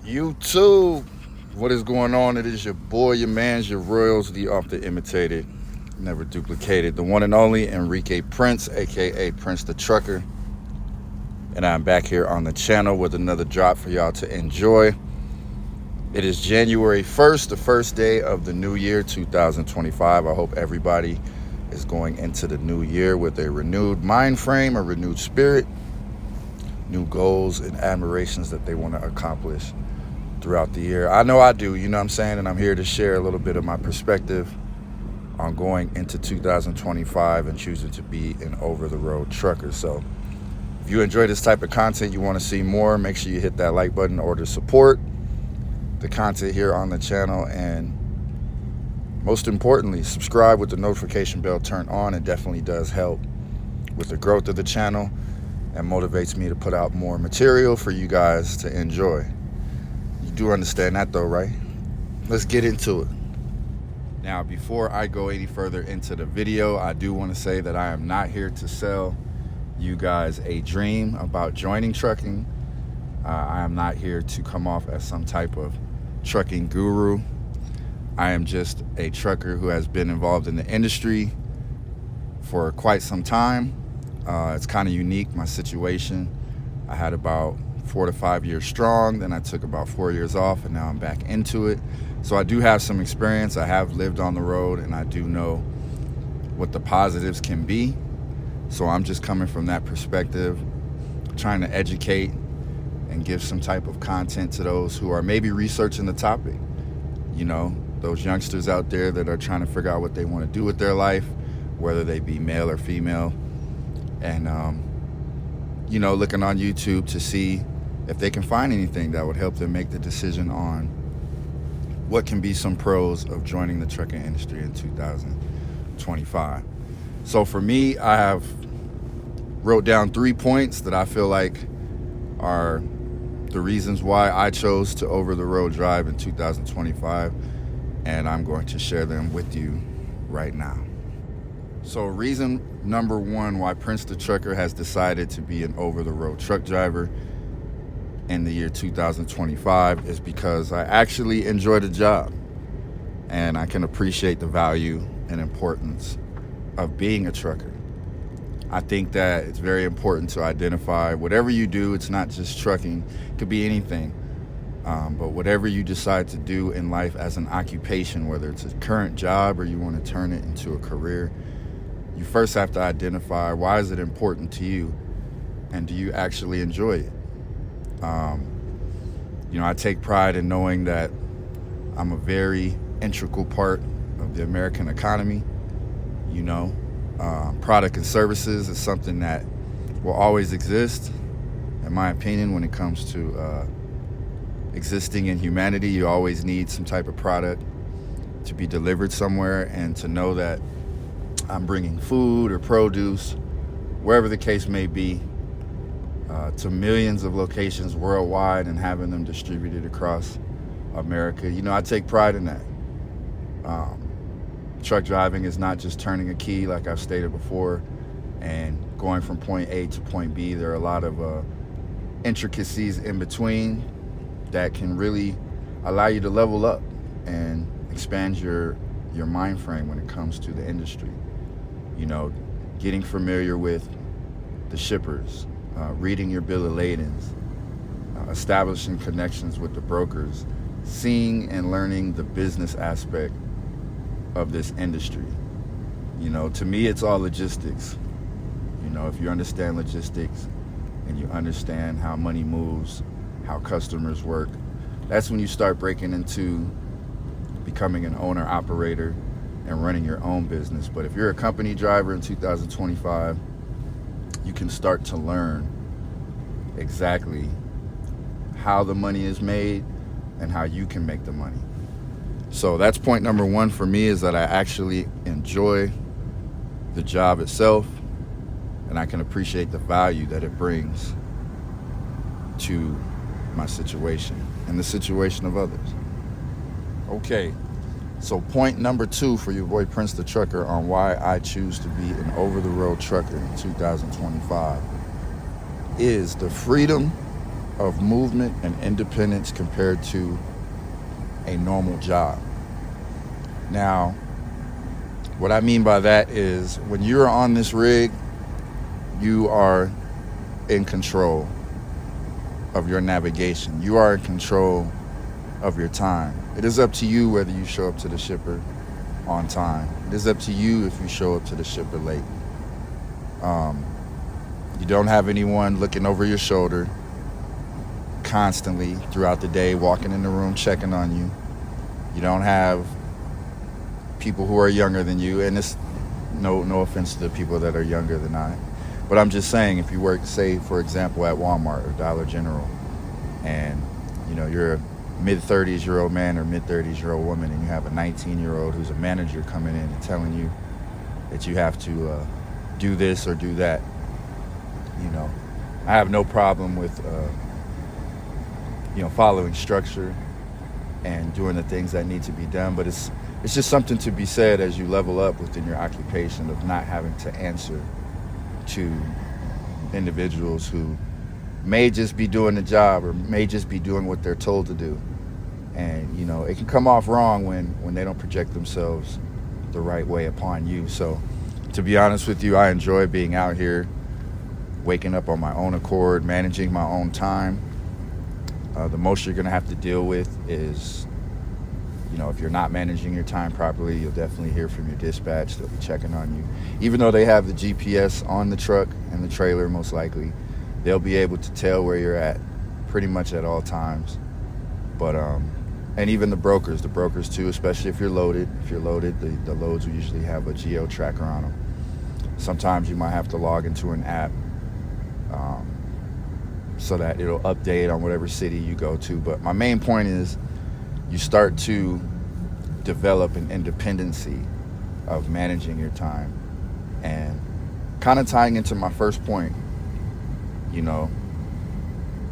YouTube, what is going on? It is your boy, your man's, your royals, the often imitated, never duplicated, the one and only Enrique Prince, aka Prince the Trucker. And I'm back here on the channel with another drop for y'all to enjoy. It is January 1st, the first day of the new year, 2025. I hope everybody is going into the new year with a renewed mind frame, a renewed spirit, new goals and admirations that they want to accomplish throughout the year. I know I do, you know what I'm saying? And I'm here to share a little bit of my perspective on going into 2025 and choosing to be an over-the-road trucker. So if you enjoy this type of content, you want to see more, make sure you hit that like button in order to support the content here on the channel. And most importantly, subscribe with the notification bell turned on. It definitely does help with the growth of the channel and motivates me to put out more material for you guys to enjoy. You do understand that though, right? Let's get into it. Now, before I go any further into the video, I do want to say that I am not here to sell you guys a dream about joining trucking. I am not here to come off as some type of trucking guru. I am just a trucker who has been involved in the industry for quite some time. It's kind of unique, my situation. I had about 4 to 5 years strong, then I took about 4 years off, and now I'm back into it. So I do have some experience. I have lived on the road, and I do know what the positives can be. So I'm just coming from that perspective, trying to educate and give some type of content to those who are maybe researching the topic. You know, those youngsters out there that are trying to figure out what they want to do with their life, whether they be male or female, and you know, looking on YouTube to see if they can find anything that would help them make the decision on what can be some pros of joining the trucking industry in 2025. So for me, I have wrote down 3 points that I feel like are the reasons why I chose to over-the-road drive in 2025, and I'm going to share them with you right now. So reason number 1 why Prince the Trucker has decided to be an over-the-road truck driver in the year 2025 is because I actually enjoy the job, and I can appreciate the value and importance of being a trucker. I think that it's very important to identify whatever you do. It's not just trucking, it could be anything, but whatever you decide to do in life as an occupation, whether it's a current job or you want to turn it into a career, you first have to identify, why is it important to you, and do you actually enjoy it? You know, I take pride in knowing that I'm a very integral part of the American economy. You know, product and services is something that will always exist, in my opinion. When it comes to existing in humanity, you always need some type of product to be delivered somewhere, and to know that I'm bringing food or produce, wherever the case may be, to millions of locations worldwide and having them distributed across America. You know, I take pride in that. Truck driving is not just turning a key, like I've stated before, and going from point A to point B. There are a lot of intricacies in between that can really allow you to level up and expand your mind frame when it comes to the industry. You know, getting familiar with the shippers, reading your bill of ladings, establishing connections with the brokers, seeing and learning the business aspect of this industry. You know, to me, it's all logistics. You know, if you understand logistics and you understand how money moves, how customers work, that's when you start breaking into becoming an owner operator and running your own business. But if you're a company driver in 2025, you can start to learn exactly how the money is made and how you can make the money. So that's point number 1 for me, is that I actually enjoy the job itself, and I can appreciate the value that it brings to my situation and the situation of others. Okay, so point number 2 for your boy Prince the Trucker on why I choose to be an over-the-road trucker in 2025 is the freedom of movement and independence compared to a normal job. Now, what I mean by that is when you're on this rig, you are in control of your navigation. You are in control of your time. It is up to you whether you show up to the shipper on time. It is up to you if you show up to the shipper late. You don't have anyone looking over your shoulder constantly throughout the day, walking in the room, checking on you. You don't have people who are younger than you, and it's no offense to the people that are younger than I. But I'm just saying, if you work, say, for example, at Walmart or Dollar General, and you're a mid-30s-year-old man or mid-30s-year-old woman, and you have a 19-year-old who's a manager coming in and telling you that you have to do this or do that, I have no problem with following structure and doing the things that need to be done. But it's just something to be said as you level up within your occupation of not having to answer to individuals who may just be doing the job or may just be doing what they're told to do. And, it can come off wrong when they don't project themselves the right way upon you. So, to be honest with you, I enjoy being out here, waking up on my own accord, managing my own time. The most you're going to have to deal with is, if you're not managing your time properly, you'll definitely hear from your dispatch. They'll be checking on you. Even though they have the GPS on the truck and the trailer, most likely, they'll be able to tell where you're at pretty much at all times. But, and even the brokers too, especially if you're loaded. If you're loaded, the loads will usually have a geo tracker on them. Sometimes you might have to log into an app so that it'll update on whatever city you go to. But my main point is you start to develop an independency of managing your time. And kind of tying into my first point,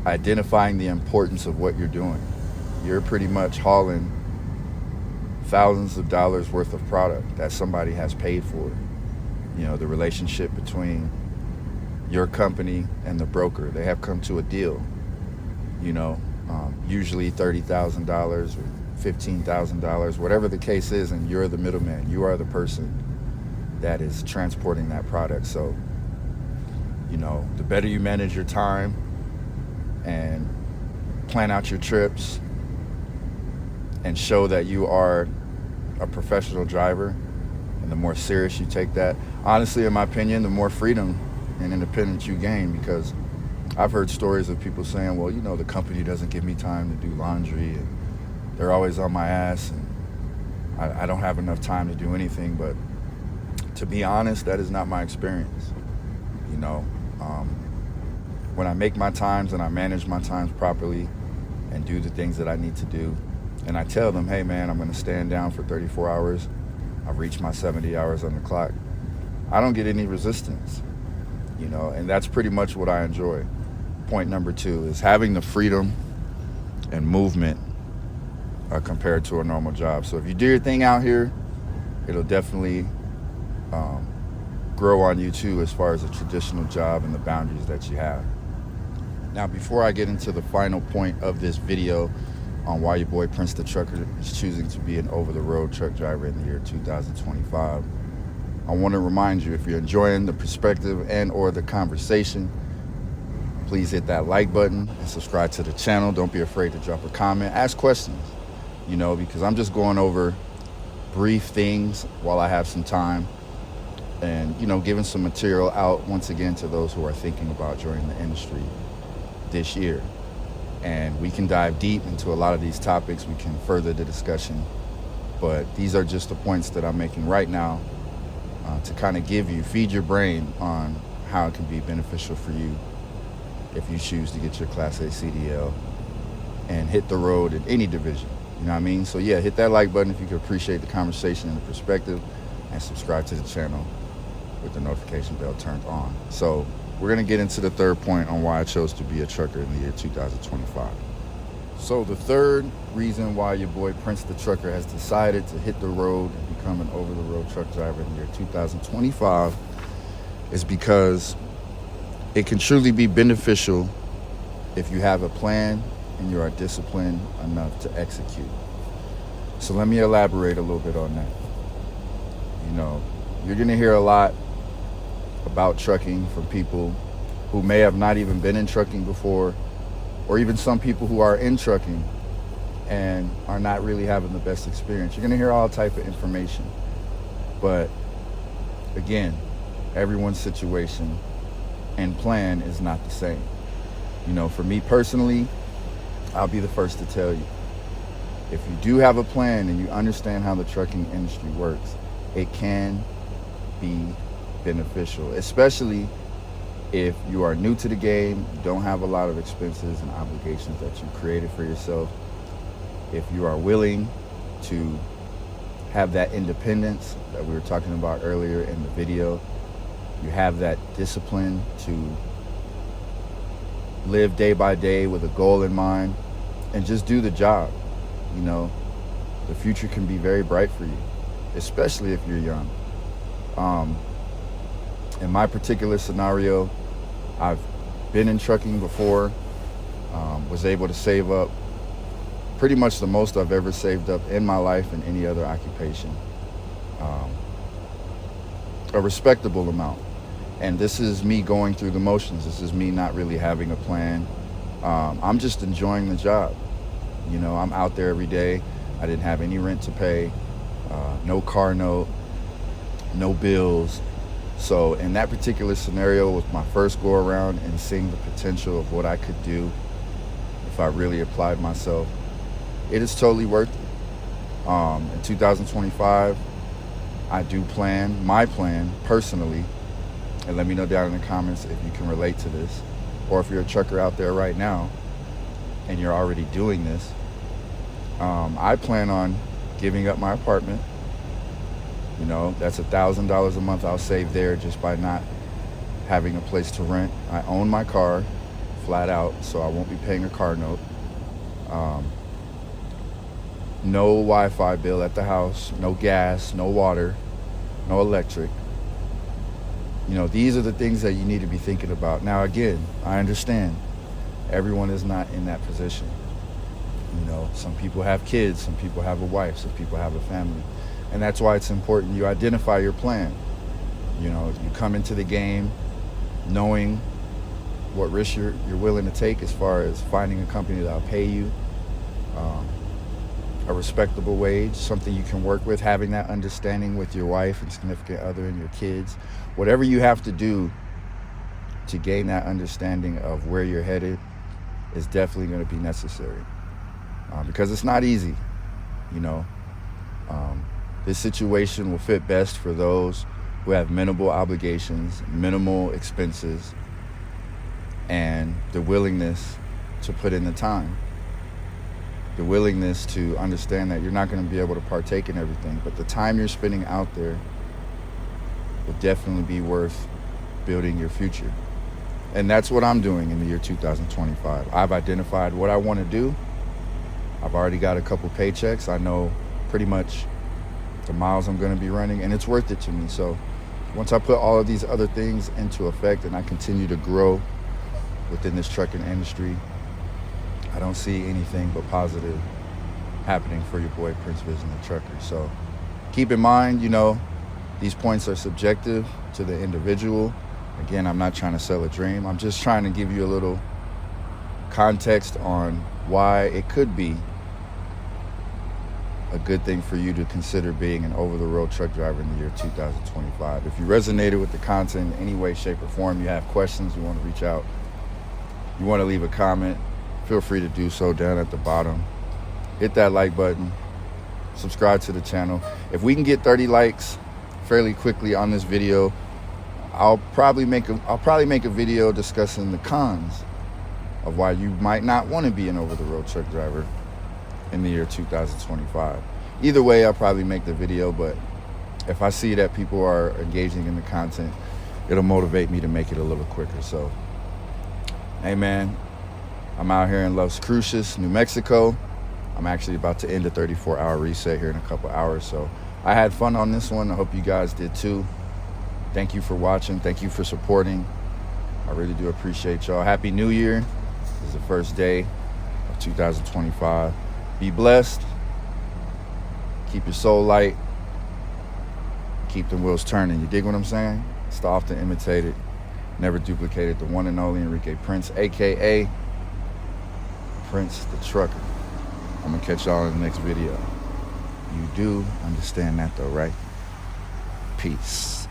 identifying the importance of what you're doing. You're pretty much hauling thousands of dollars worth of product that somebody has paid for. The relationship between your company and the broker, they have come to a deal, usually $30,000 or $15,000, whatever the case is, and you're the middleman. You are the person that is transporting that product. So, the better you manage your time and plan out your trips and show that you are a professional driver, and the more serious you take that, honestly, in my opinion, the more freedom and independence you gain. Because I've heard stories of people saying, well, the company doesn't give me time to do laundry, and they're always on my ass, and I don't have enough time to do anything. But to be honest, that is not my experience. When I make my times and I manage my times properly and do the things that I need to do, and I tell them, hey man, I'm going to stand down for 34 hours. I've reached my 70 hours on the clock. I don't get any resistance, and that's pretty much what I enjoy. Point number 2 is having the freedom and movement compared to a normal job. So if you do your thing out here, it'll definitely grow on you too, as far as a traditional job and the boundaries that you have. Now, before I get into the final point of this video on why your boy Prince the Trucker is choosing to be an over-the-road truck driver in the year 2025, I want to remind you, if you're enjoying the perspective and or the conversation, please hit that like button and subscribe to the channel. Don't be afraid to drop a comment, ask questions, because I'm just going over brief things while I have some time, and giving some material out once again to those who are thinking about joining the industry this year. And we can dive deep into a lot of these topics. We can further the discussion, but these are just the points that I'm making right now to kind of feed your brain on how it can be beneficial for you if you choose to get your Class A CDL and hit the road in any division. You know what I mean? So yeah, hit that like button if you could appreciate the conversation and the perspective, and subscribe to the channel with the notification bell turned on. So we're going to get into the third point on why I chose to be a trucker in the year 2025. So the third reason why your boy Prince the Trucker has decided to hit the road and become an over-the-road truck driver in the year 2025 is because it can truly be beneficial if you have a plan and you are disciplined enough to execute. So let me elaborate a little bit on that. You're going to hear a lot about trucking from people who may have not even been in trucking before, or even some people who are in trucking and are not really having the best experience. You're going to hear all type of information. But again, everyone's situation and plan is not the same. For me personally, I'll be the first to tell you, if you do have a plan and you understand how the trucking industry works, it can be beneficial, especially if you are new to the game, you don't have a lot of expenses and obligations that you created for yourself. If you are willing to have that independence that we were talking about earlier in the video, you have that discipline to live day by day with a goal in mind and just do the job. The future can be very bright for you, especially if you're young. In my particular scenario, I've been in trucking before, was able to save up pretty much the most I've ever saved up in my life in any other occupation, a respectable amount. And this is me going through the motions. This is me not really having a plan. I'm just enjoying the job. I'm out there every day. I didn't have any rent to pay, no car note, no bills. So in that particular scenario, with my first go around and seeing the potential of what I could do if I really applied myself, it is totally worth it. In 2025, I do my plan personally, and let me know down in the comments if you can relate to this, or if you're a trucker out there right now and you're already doing this. I plan on giving up my apartment. That's $1,000 a month I'll save there just by not having a place to rent. I own my car flat out, so I won't be paying a car note. No Wi-Fi bill at the house, no gas, no water, no electric. These are the things that you need to be thinking about. Now, again, I understand everyone is not in that position. Some people have kids, some people have a wife, some people have a family. And that's why it's important you identify your plan. You come into the game knowing what risks you're willing to take as far as finding a company that'll pay you a respectable wage, something you can work with, having that understanding with your wife and significant other and your kids. Whatever you have to do to gain that understanding of where you're headed is definitely going to be necessary, because it's not easy. This situation will fit best for those who have minimal obligations, minimal expenses, and the willingness to put in the time, the willingness to understand that you're not going to be able to partake in everything, but the time you're spending out there will definitely be worth building your future. And that's what I'm doing in the year 2025. I've identified what I want to do. I've already got a couple paychecks. I know pretty much the miles I'm going to be running, and it's worth it to me. So once I put all of these other things into effect and I continue to grow within this trucking industry, I don't see anything but positive happening for your boy Prince Vision the Trucker. So keep in mind, these points are subjective to the individual. Again, I'm not trying to sell a dream. I'm just trying to give you a little context on why it could be a good thing for you to consider being an over-the-road truck driver in the year 2025. If you resonated with the content in any way, shape, or form, you have questions, you want to reach out, you want to leave a comment, feel free to do so down at the bottom. Hit that like button, subscribe to the channel. If we can get 30 likes fairly quickly on this video, I'll probably make a video discussing the cons of why you might not want to be an over-the-road truck driver in the year 2025. Either way, I'll probably make the video, but if I see that people are engaging in the content, it'll motivate me to make it a little quicker. So, hey man, I'm out here in Las Cruces, New Mexico. I'm actually about to end a 34-hour reset here in a couple hours. So I had fun on this one. I hope you guys did too. Thank you for watching. Thank you for supporting. I really do appreciate y'all. Happy New Year. This is the first day of 2025. Be blessed. Keep your soul light. Keep the wheels turning. You dig what I'm saying? It's the often imitated, never duplicated, the one and only Enrique Prince, a.k.a. Prince the Trucker. I'm going to catch y'all in the next video. You do understand that though, right? Peace.